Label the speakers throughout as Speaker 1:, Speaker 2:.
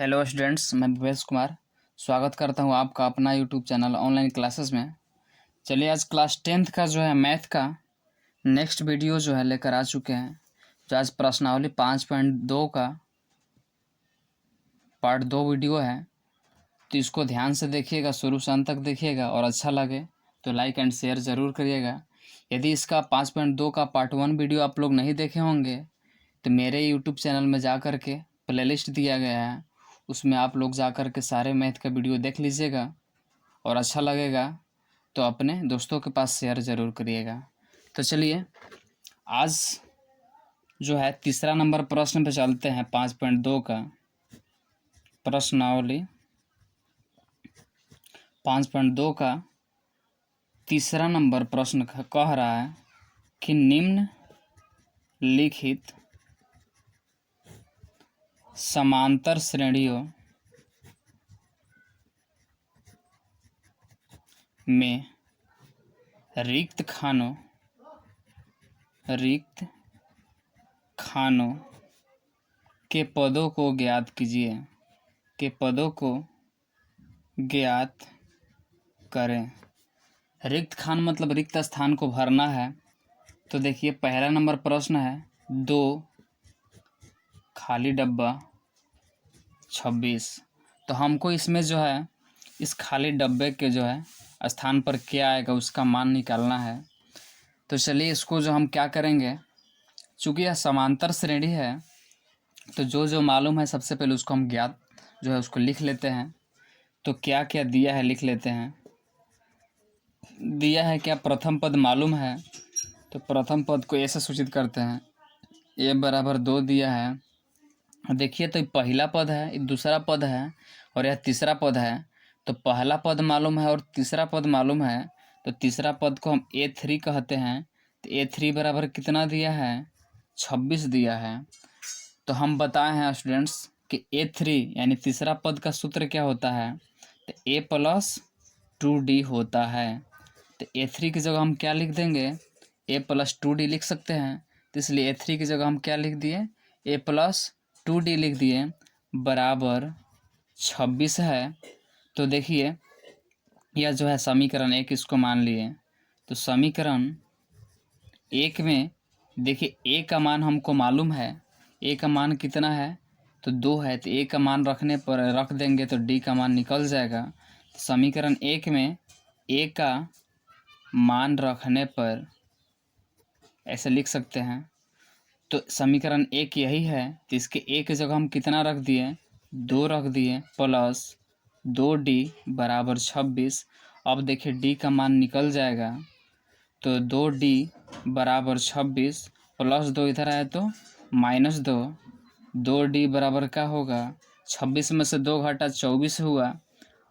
Speaker 1: Hello students, मैं भूपेश कुमार स्वागत करता हूं आपका अपना यूट्यूब चैनल ऑनलाइन क्लासेस में। चलिए, आज क्लास 10th का जो है मैथ का नेक्स्ट वीडियो जो है लेकर आ चुके हैं। जो आज प्रश्नावली 5.2 का पार्ट 2 वीडियो है, तो इसको ध्यान से देखिएगा, शुरू से अंत तक देखिएगा और अच्छा लगे तो लाइक एंड शेयर ज़रूर करिएगा। यदि इसका 5.2 का पार्ट 1 वीडियो आप लोग नहीं देखे होंगे तो मेरे यूट्यूब चैनल में जा कर के प्लेलिस्ट दिया गया है, उसमें आप लोग जा कर के सारे मैथ का वीडियो देख लीजिएगा और अच्छा लगेगा तो अपने दोस्तों के पास शेयर ज़रूर करिएगा। तो चलिए, आज जो है तीसरा नंबर प्रश्न पे चलते हैं। 5.2 का प्रश्नावली 5.2 का तीसरा नंबर प्रश्न कह रहा है कि निम्न लिखित समांतर श्रेणियों में रिक्त खानों के पदों को ज्ञात कीजिए। ज्ञात करें। रिक्त खान मतलब रिक्त स्थान को भरना है। तो देखिए, पहला नंबर प्रश्न है 2 खाली डब्बा 26। तो हमको इसमें जो है इस खाली डब्बे के जो है स्थान पर क्या आएगा उसका मान निकालना है। तो चलिए, इसको जो हम क्या करेंगे, चूँकि यह समांतर श्रेणी है तो जो जो मालूम है सबसे पहले उसको हम ज्ञात जो है उसको लिख लेते हैं। तो क्या क्या दिया है लिख लेते हैं। दिया है क्या, प्रथम पद मालूम है, तो प्रथम पद को ऐसे सूचित करते हैं, a बराबर 2 दिया है। देखिए, तो ये पहला पद है, ये दूसरा पद है और यह तीसरा पद है। तो पहला पद मालूम है और तीसरा पद मालूम है, तो तीसरा पद को हम a3 कहते हैं। तो a3 बराबर कितना दिया है, 26 दिया है। तो हम बताए हैं स्टूडेंट्स कि a3 यानी तीसरा पद का सूत्र क्या होता है, तो a + 2d होता है। तो a3 की जगह हम क्या लिख देंगे, a + 2d लिख सकते हैं। तो इसलिए a3 की जगह हम क्या लिख दिए, a + 2d लिख दिए, बराबर 26 है। तो देखिए, यह जो है समीकरण 1 इसको मान लिए। तो समीकरण 1 में देखिए a का मान हमको मालूम है, a का मान कितना है, तो 2 है। तो a का मान रखने पर रख देंगे तो d का मान निकल जाएगा। तो समीकरण 1 में a का मान रखने पर ऐसे लिख सकते हैं। तो समीकरण 1 यही है। तो इसके a की जगह हम कितना रख दिए, 2 रख दिए, प्लस 2d बराबर 26। अब देखिए d का मान निकल जाएगा। तो 2d बराबर 26 प्लस 2 इधर आए तो -2। 2d बराबर क्या होगा, 26 में से 2 घटा 24 हुआ।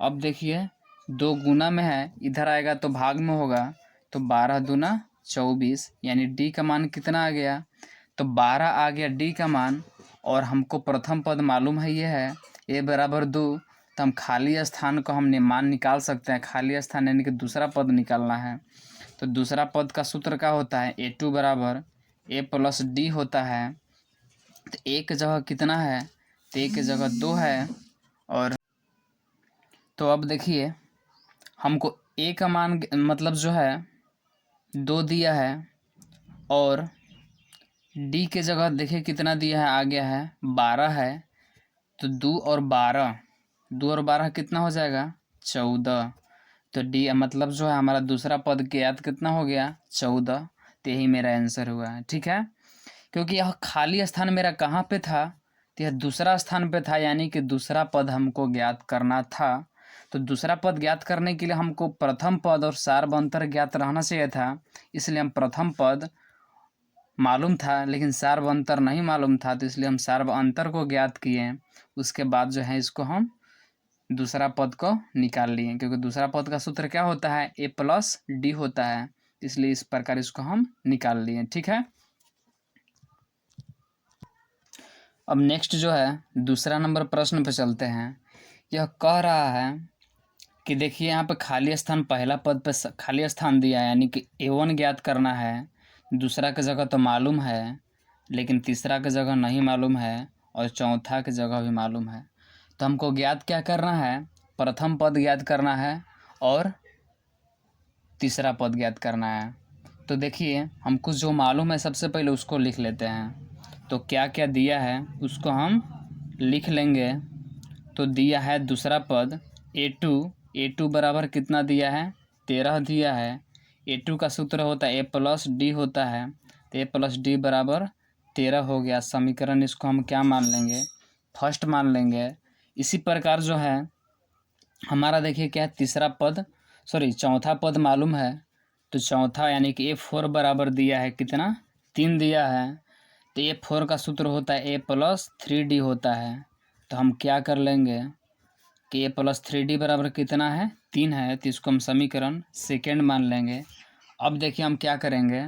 Speaker 1: अब देखिए 2 गुना में है, इधर आएगा तो भाग में होगा। तो 12 दूना 24 यानी d का मान कितना आ गया, तो 12 आ गया d का मान। और हमको प्रथम पद मालूम है, ये है a बराबर 2। तो हम खाली स्थान को हमने मान निकाल सकते हैं। खाली स्थान यानी कि दूसरा पद निकालना है। तो दूसरा पद का सूत्र क्या होता है, a2 बराबर a + d होता है। तो a की जगह कितना है, तो a की जगह 2 है। और तो अब देखिए, हमको a का मान मतलब जो है 2 दिया है और d के जगह देखिए कितना दिया है, आ गया है 12 है। तो 2 और 12 कितना हो जाएगा, 14। तो d मतलब जो है हमारा दूसरा पद के याद कितना हो गया, 14। तो यही मेरा आंसर हुआ है। ठीक है, क्योंकि यह खाली स्थान मेरा कहाँ पे था, तो यह दूसरा स्थान पे था, यानी कि दूसरा पद हमको ज्ञात करना था। तो दूसरा पद ज्ञात करने के लिए हमको प्रथम पद और सार्व अंतर ज्ञात रहना चाहिए था। इसलिए हम प्रथम पद मालूम था लेकिन सार्व अंतर नहीं मालूम था, तो इसलिए हम सार्व अंतर को ज्ञात किए। उसके बाद जो है इसको हम दूसरा पद को निकाल लिए, क्योंकि दूसरा पद का सूत्र क्या होता है, a + d होता है। इसलिए इस प्रकार इसको हम निकाल लिए। ठीक है, अब नेक्स्ट जो है दूसरा नंबर प्रश्न पे चलते हैं। यह कह रहा है कि देखिए, यहाँ पे खाली स्थान, पहला पद पे खाली स्थान दिया है, यानी कि a1 ज्ञात करना है। दूसरा की जगह तो मालूम है लेकिन तीसरा की जगह नहीं मालूम है और चौथा की जगह भी मालूम है। तो तो हमको ज्ञात क्या करना है, प्रथम पद ज्ञात करना है और तीसरा पद ज्ञात करना है। तो देखिए हमको जो मालूम है सबसे पहले उसको लिख लेते हैं। तो क्या क्या दिया है उसको हम लिख लेंगे। तो दिया है दूसरा पद a2 बराबर कितना दिया है, 13 दिया है। a2 का सूत्र होता है a+d होता है, तो a+d बराबर 13 हो गया। समीकरण इसको हम क्या मान लेंगे, फर्स्ट मान लेंगे। इसी प्रकार जो है हमारा देखिए क्या तीसरा पद चौथा पद मालूम है। तो चौथा यानी कि a4 बराबर दिया है कितना, 3 दिया है। तो a4 का सूत्र होता है a+3d होता है। तो हम क्या कर लेंगे कि a+3d बराबर कितना है, 3 है। तो इसको हम समीकरण सेकेंड मान लेंगे। अब देखिए हम क्या करेंगे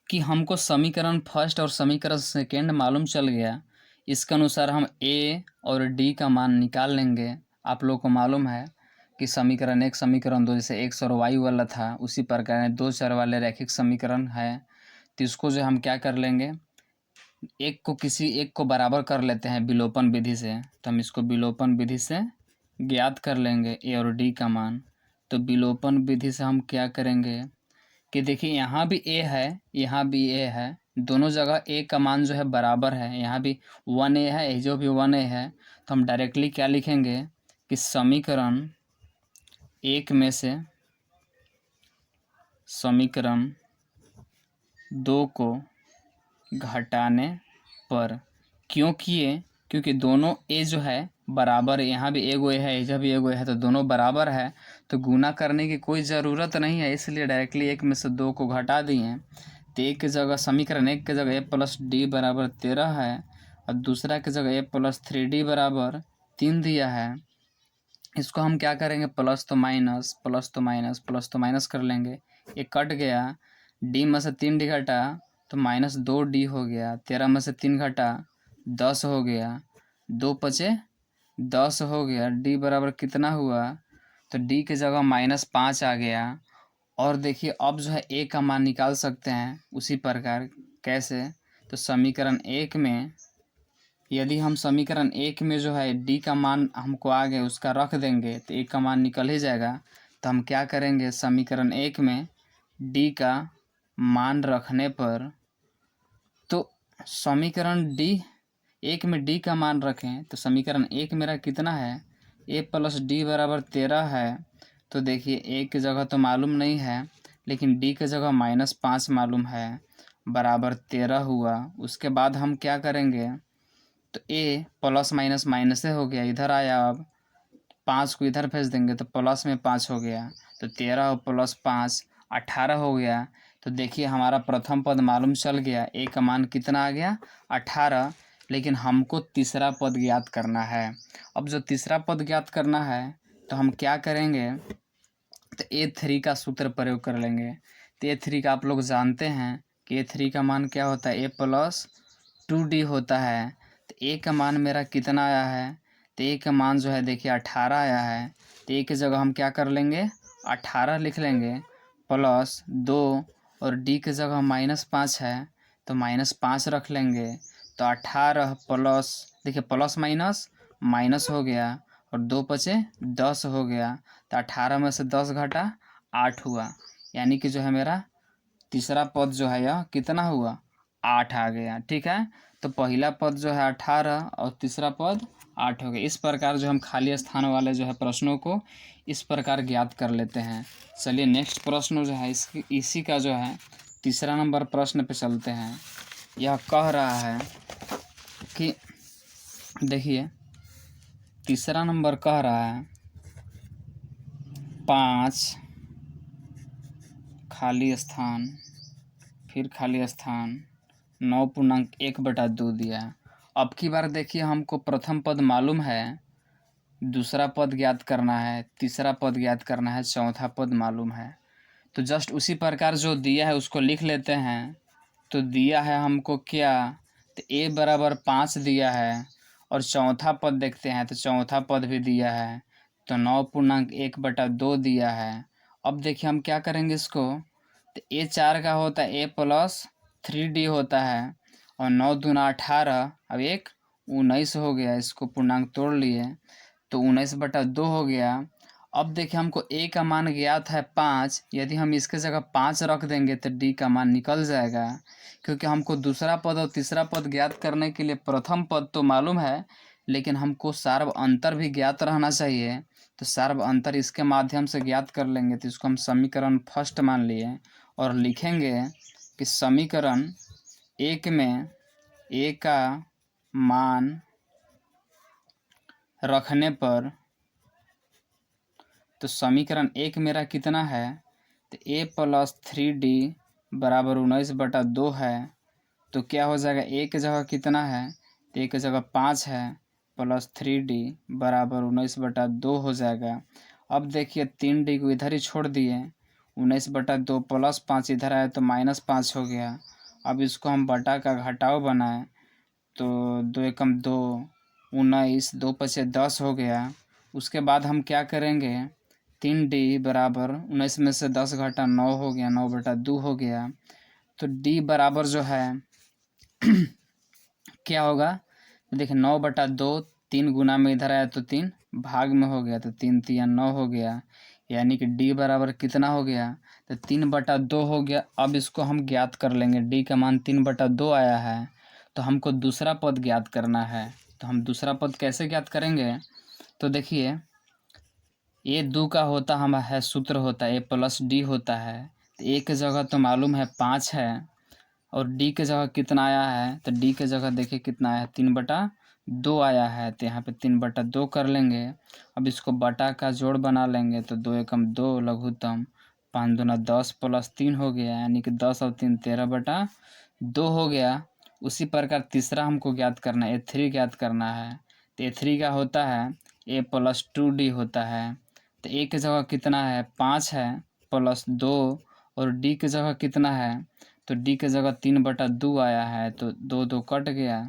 Speaker 1: कि हमको समीकरण फर्स्ट और समीकरण सेकेंड मालूम चल गया। इसके अनुसार हम a और d का मान निकाल लेंगे। आप लोग को मालूम है कि समीकरण 1 समीकरण 2 जैसे x और y वाला था, उसी प्रकार 2 चर वाले रैखिक समीकरण है। तो इसको जो हम क्या कर लेंगे, किसी एक को बराबर कर लेते हैं विलोपन विधि से। तो हम इसको विलोपन विधि से ज्ञात कर लेंगे a और d का मान। तो विलोपन विधि से हम क्या करेंगे कि देखिए यहाँ भी a है, यहाँ भी a है, दोनों जगह a का मान जो है बराबर है। यहाँ भी 1a है, जो भी 1a है। तो हम डायरेक्टली क्या लिखेंगे कि समीकरण 1 में से समीकरण 2 को घटाने पर, क्योंकि दोनों a जो है बराबर है, यहाँ भी एगो a है, इधर भी एगो है, तो दोनों बराबर है। तो गुना करने की कोई ज़रूरत नहीं है, इसलिए डायरेक्टली 1 में से 2 को घटा दिए। तो एक की जगह समीकरण 1 की जगह a+d बराबर 13 है और दूसरा की जगह a+3d बराबर 3 दिया है। इसको हम क्या करेंगे, प्लस तो माइनस, प्लस तो माइनस, प्लस तो माइनस कर लेंगे। ये कट गया, d में से 3d घटा तो -2d हो गया। 13 में से 3 घटा 10 हो गया, 2 पचे 10 हो गया। d बराबर कितना हुआ, तो d की जगह -5 आ गया। और देखिए अब जो है a का मान निकाल सकते हैं उसी प्रकार। कैसे, तो समीकरण 1 में यदि हम समीकरण 1 में जो है d का मान हमको आ गया उसका रख देंगे तो a का मान निकल ही जाएगा। तो हम क्या करेंगे, समीकरण 1 में d का मान रखने पर, तो समीकरण 1 में d का मान रखें तो समीकरण 1 मेरा कितना है, a+d बराबर 13 है। तो देखिए a की जगह तो मालूम नहीं है, लेकिन d की जगह -5 मालूम है, बराबर 13 हुआ। उसके बाद हम क्या करेंगे, तो a प्लस माइनस माइनस से हो गया, इधर आया। अब 5 को इधर भेज देंगे तो प्लस में 5 हो गया। तो 13 और प्लस 5 18 हो गया। तो देखिए हमारा प्रथम पद मालूम चल गया, a का मान कितना आ गया, 18। लेकिन हमको तीसरा पद ज्ञात करना है। अब जो तीसरा पद ज्ञात करना है तो हम क्या करेंगे, तो a3 का सूत्र प्रयोग कर लेंगे। तो a3 का आप लोग जानते हैं कि a3 का मान क्या होता है, a+2d होता है। तो a का मान मेरा कितना आया है, तो a का मान जो है देखिए 18 आया है। तो a की जगह हम क्या कर लेंगे, 18 लिख लेंगे, प्लस 2 और d की जगह -5 है तो -5 रख लेंगे। तो 18 प्लस, देखिए प्लस माइनस माइनस हो गया और 2 पचे 10 हो गया। तो 18 में से 10 घटा 8 हुआ, यानी कि जो है मेरा तीसरा पद जो है यह कितना हुआ, 8 आ गया। ठीक है, तो पहला पद जो है 18 और तीसरा पद 8 हो गया। इस प्रकार जो हम खाली स्थान वाले जो है प्रश्नों को इस प्रकार ज्ञात कर लेते हैं। चलिए नेक्स्ट प्रश्न जो है इसी का जो है तीसरा नंबर प्रश्न पे चलते हैं। यह कह रहा है कि देखिए तीसरा नंबर कह रहा है 5 खाली स्थान, फिर खाली स्थान 9.1/2 दिया है। अब की बार देखिए हमको प्रथम पद मालूम है, दूसरा पद ज्ञात करना है, तीसरा पद ज्ञात करना है, चौथा पद मालूम है। तो जस्ट उसी प्रकार जो दिया है उसको लिख लेते हैं। तो दिया है हमको क्या, तो a बराबर 5 दिया है और चौथा पद देखते हैं तो चौथा पद भी दिया है, तो 9.1/2 दिया है। अब देखिए हम क्या करेंगे इसको, तो a 4 का होता है a+3d होता है और 9 दूना 18, अब 1 19 हो गया, इसको पूर्णांक तोड़ लिए तो 19/2 हो गया। अब देखिए हमको a का मान ज्ञात है 5, यदि हम इसके जगह 5 रख देंगे तो d का मान निकल जाएगा, क्योंकि हमको दूसरा पद और तीसरा पद ज्ञात करने के लिए प्रथम पद तो मालूम है, लेकिन हमको सार्व अंतर भी ज्ञात रहना चाहिए। तो सार्व अंतर इसके माध्यम से ज्ञात कर लेंगे, तो इसको हम समीकरण फर्स्ट मान लिए और लिखेंगे कि समीकरण 1 में a का मान रखने पर, तो समीकरण 1 मेरा कितना है, तो a + 3d बराबर 19/2 है। तो क्या हो जाएगा, a की जगह कितना है, तो a की जगह 5 है, प्लस 3d बराबर 19/2 हो जाएगा। अब देखिए 3d को इधर ही छोड़ दिए, 19/2 प्लस 5 इधर आया तो -5 हो गया। अब इसको हम बटा का घटाव बनाए तो 2 एकम 2, 19, 2 पचे 10 हो गया। उसके बाद हम क्या करेंगे, 3d बराबर 19 में से 10 घटा 9 हो गया, 9/2 हो गया। तो d बराबर जो है क्या होगा, तो देखिए 9/2, 3 गुना में इधर आया तो 3 भाग में हो गया, तो 3 3 9 हो गया, यानी कि d बराबर कितना हो गया, तो 3/2 हो गया। अब इसको हम ज्ञात कर लेंगे, d का मान 3/2 आया है, तो हमको दूसरा पद ज्ञात करना है। तो हम दूसरा पद कैसे ज्ञात करेंगे, तो देखिए ए 2 का होता हम है सूत्र होता है a+d होता है। तो a की जगह तो मालूम है 5 है, और d की जगह कितना आया है, तो d की जगह देखिए कितना आया है, 3/2 आया है, तो यहाँ पे 3/2 कर लेंगे। अब इसको बटा का जोड़ बना लेंगे तो 2 एकम 2 लघुत्तम 5 दूना 10 प्लस 3 हो गया, यानी कि 10 और 3 13/2 हो गया। उसी प्रकार तीसरा हमको ज्ञात करना है, a3 ज्ञात करना है। तो a3 का होता है a+2d होता है। तो a की जगह कितना है 5 है, प्लस 2, और d की जगह कितना है, तो d की जगह 3/2 आया है, तो 2 2 कट गया,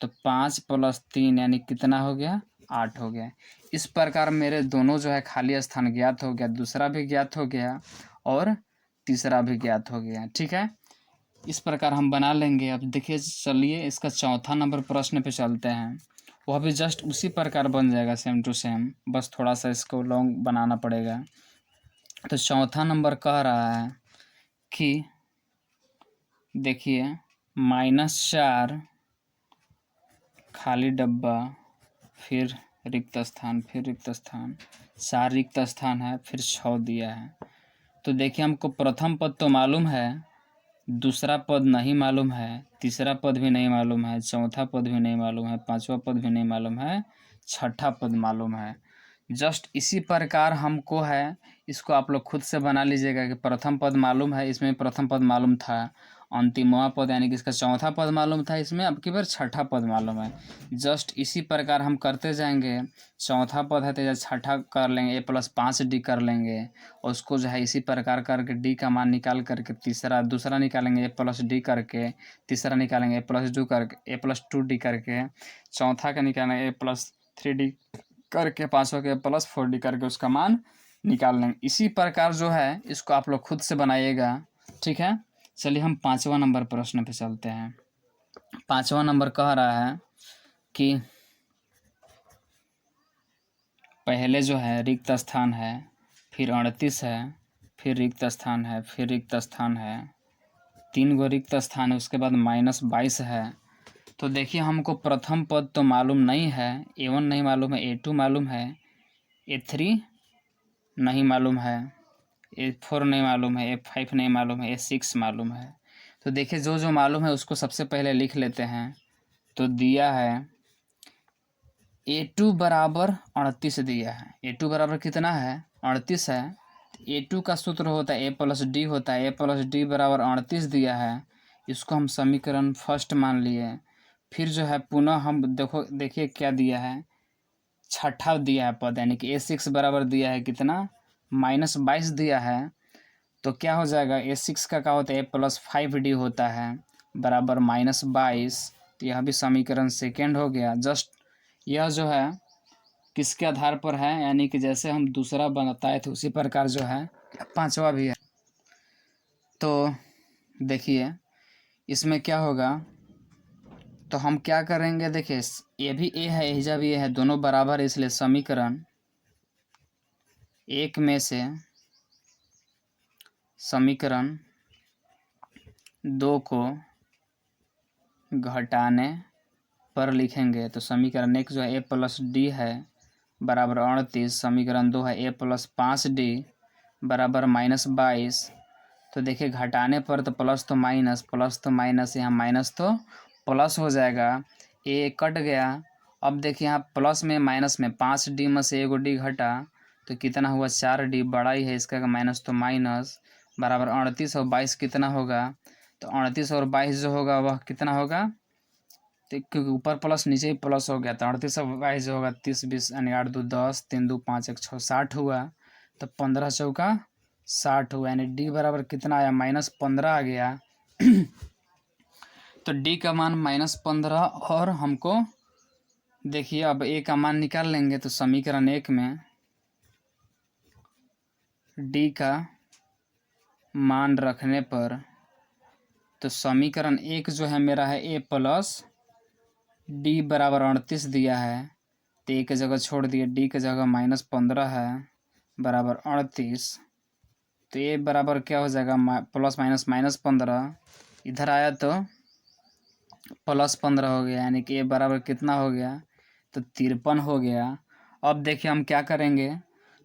Speaker 1: तो 5 + 3 यानी कितना हो गया, 8 हो गया। इस प्रकार मेरे दोनों जो है खाली स्थान ज्ञात हो गया, दूसरा भी ज्ञात हो गया और तीसरा भी ज्ञात हो गया। ठीक है, इस प्रकार हम बना लेंगे। अब देखिए चलिए इसका चौथा नंबर प्रश्न पे चलते हैं, वह भी जस्ट उसी प्रकार बन जाएगा, सेम टू सेम, बस थोड़ा सा इसको लॉन्ग बनाना पड़ेगा। तो चौथा नंबर कह रहा है कि देखिए -4 खाली डब्बा, फिर रिक्त स्थान, फिर रिक्त स्थान, 4 रिक्त स्थान है, फिर 6 दिया है। तो देखिए हमको प्रथम पद तो मालूम है, दूसरा पद नहीं मालूम है, तीसरा पद भी नहीं मालूम है, चौथा पद भी नहीं मालूम है, पांचवा पद भी नहीं मालूम है, छठा पद मालूम है। जस्ट इसी प्रकार हमको है, इसको आप लोग खुद से बना लीजिएगा कि प्रथम पद मालूम है, इसमें प्रथम पद मालूम था, अंतिमवा पद यानी कि इसका चौथा पद मालूम था, इसमें अब की बार छठा पद मालूम है। जस्ट इसी प्रकार हम करते जाएंगे, चौथा पद है तो छठा कर लेंगे, a+5d कर लेंगे, और उसको जो है इसी प्रकार करके d का मान निकाल करके तीसरा दूसरा निकालेंगे a+d करके, तीसरा निकालेंगे a+2 करके, a+2d करके, चौथा का निकालेंगे a+3d करके, पाँचवा के +4d करके उसका मान निकाल लेंगे। इसी प्रकार जो है इसको आप लोग खुद से बनाइएगा। ठीक है, चलिए हम 5वां नंबर प्रश्न पे चलते हैं। 5वां नंबर कह रहा है कि पहले जो है रिक्त स्थान है, फिर 38 है, फिर रिक्त स्थान है, फिर रिक्त स्थान है, 3 गो रिक्त स्थान है, उसके बाद -22 है। तो देखिए हमको प्रथम पद तो मालूम नहीं है, a1 नहीं मालूम है, a2 मालूम है, a3 नहीं मालूम है, a4 नहीं मालूम है, a5 नहीं मालूम है, a6 मालूम है। तो देखिए जो जो मालूम है उसको सबसे पहले लिख लेते हैं। तो दिया है a2 बराबर 38 दिया है, a2 बराबर कितना है, 38 है। a2 का सूत्र होता है a+d होता है, a+d बराबर 38 दिया है, इसको हम समीकरण फर्स्ट मान लिए। फिर जो है पुनः हम देखिए क्या दिया है, छठा दिया है पद, यानी कि a6 बराबर दिया है कितना, -22 दिया है। तो क्या हो जाएगा, a6 का क्या होता है, a+5d होता है बराबर -22। तो यह भी समीकरण सेकेंड हो गया। जस्ट यह जो है किसके आधार पर है, यानी कि जैसे हम दूसरा बताए थे उसी प्रकार जो है पांचवा भी है। तो देखिए इसमें क्या होगा, तो हम क्या करेंगे, देखिए ये भी ए है, एहिजा भी ए है, दोनों बराबर है, इसलिए समीकरण 1 में से समीकरण 2 को घटाने पर लिखेंगे। तो समीकरण 1 जो है ए प्लस डी है बराबर 38, समीकरण 2 है ए प्लस 5d बराबर -22। तो देखिए घटाने पर तो प्लस तो माइनस, यहाँ माइनस तो प्लस हो जाएगा, ए कट गया। अब देखिए यहाँ प्लस में माइनस में 5d में से एगो डी घटा तो कितना हुआ 4d, बड़ा ही है इसका, माइनस तो माइनस बराबर 38 और 22 कितना होगा, तो 38 और 22 जो होगा वह कितना होगा, तो क्योंकि ऊपर प्लस नीचे ही प्लस हो गया, तो 38 और 22 जो होगा 30 20 यानी 8 2 10, 3 2 5 1 6 60 हुआ। तो 15 चौका 60 हुआ, यानी डी बराबर कितना आया, -15 आ गया। तो डी का मान -15, और हमको देखिए अब ए का मान निकाल लेंगे। तो समीकरण 1 में डी का मान रखने पर, तो समीकरण 1 जो है मेरा है ए प्लस डी बराबर 38 दिया है, तो ए की जगह छोड़ दिए, डी की जगह -15 है बराबर 38। तो ए बराबर क्या हो जाएगा, प्लस माइनस -15, इधर आया तो +15 हो गया, यानी कि ए बराबर कितना हो गया, तो 53 हो गया। अब देखिए हम क्या करेंगे,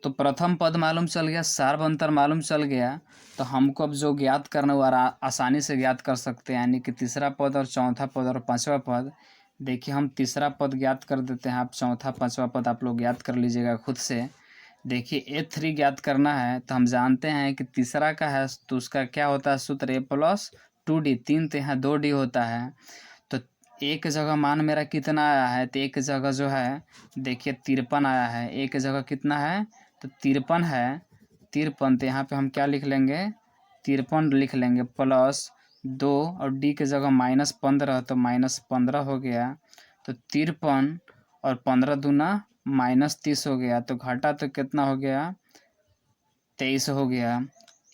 Speaker 1: तो प्रथम पद मालूम चल गया, सार्व अंतर मालूम चल गया, तो हमको अब जो ज्ञात करना वो आसानी से ज्ञात कर सकते हैं, यानी कि तीसरा पद और चौथा पद और पाँचवा पद। देखिए हम तीसरा पद ज्ञात कर देते हैं, आप चौथा पाँचवा पद आप लोग ज्ञात कर लीजिएगा खुद से। देखिए A3 ज्ञात करना है, तो हम जानते हैं कि तीसरा का है तो उसका क्या होता है सूत्र, ए प्लस 2d, 3 तो यहाँ 2d होता है। तो एक जगह मान मेरा कितना आया है, तो एक जगह जो है देखिए 53 आया है, एक जगह कितना है, तो 53 है, 53। तो यहाँ पे हम क्या लिख लेंगे, 53 लिख लेंगे, प्लस 2 और डी की जगह -15, तो -15 हो गया। तो 53 और 15 दूना -30 हो गया, तो घाटा तो कितना हो गया, 23 हो गया।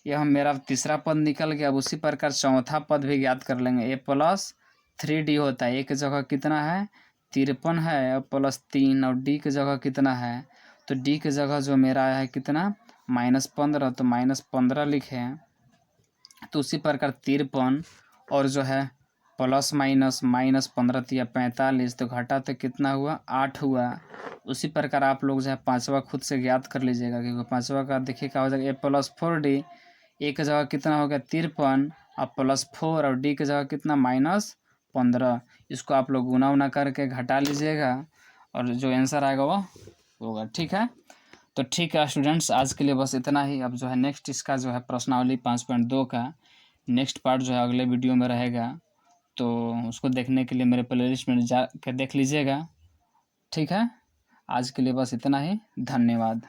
Speaker 1: यह मेरा तीसरा पद निकल गया। अब उसी प्रकार चौथा पद भी ज्ञात कर लेंगे, ए प्लस 3d होता है, ए की जगह कितना है 53 है और प्लस 3, और डी की जगह कितना है, तो डी की जगह जो मेरा आया है कितना -15, तो -15 लिखे। तो उसी प्रकार 53 और जो है प्लस माइनस -15 या 45, तो घटा तो कितना हुआ 8 हुआ। उसी प्रकार आप लोग जो है पाँचवा खुद से ज्ञात कर लीजिएगा, क्योंकि पाँचवा का देखिए क्या हो जाएगा, ए प्लस 4d, ए की जगह कितना हो गया 53 और +4 और डी की जगह कितना -15। इसको आप लोग गुना उना करके घटा लीजिएगा और जो आंसर आएगा वो होगा। ठीक है, तो ठीक है स्टूडेंट्स, आज के लिए बस इतना ही। अब जो है नेक्स्ट इसका जो है प्रश्नावली 5.2 का नेक्स्ट पार्ट जो है अगले वीडियो में रहेगा, तो उसको देखने के लिए मेरे प्लेलिस्ट में जा के देख लीजिएगा। ठीक है, आज के लिए बस इतना ही, धन्यवाद।